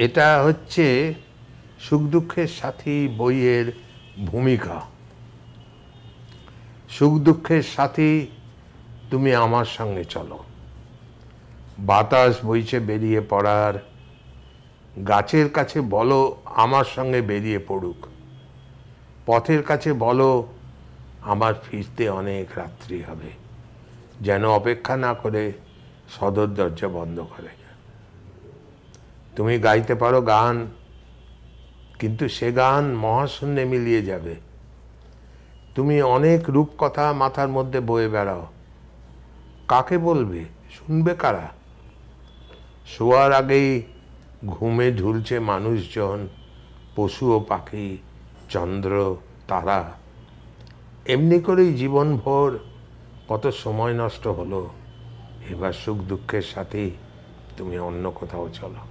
এটা হচ্ছে সুখ দুঃখের সাথী বইয়ের ভূমিকা। সুখ দুঃখের সাথী তুমি আমার সঙ্গে চলো। বাতাস বইছে বেরিয়ে পড়ার, গাছের কাছে বলো আমার সঙ্গে বেরিয়ে পড়ুক। পথের কাছে বলো আমার ফিরতে অনেক রাত্রি হবে, যেন অপেক্ষা না করে সদর দরজা বন্ধ করে। তুমি গাইতে পারো গান, কিন্তু সে গান মহাশূন্যে মিলিয়ে যাবে। তুমি অনেক রূপকথা মাথার মধ্যে বয়ে বেড়াও, কাকে বলবে, শুনবে কারা? শোয়ার আগেই ঘুমে ঝুলছে মানুষজন, পশু ও পাখি, চন্দ্র, তারা। এমনি করেই জীবনভর কত সময় নষ্ট হলো। এবার সুখ দুঃখের সাথে তুমি অন্য কোথাও চলো।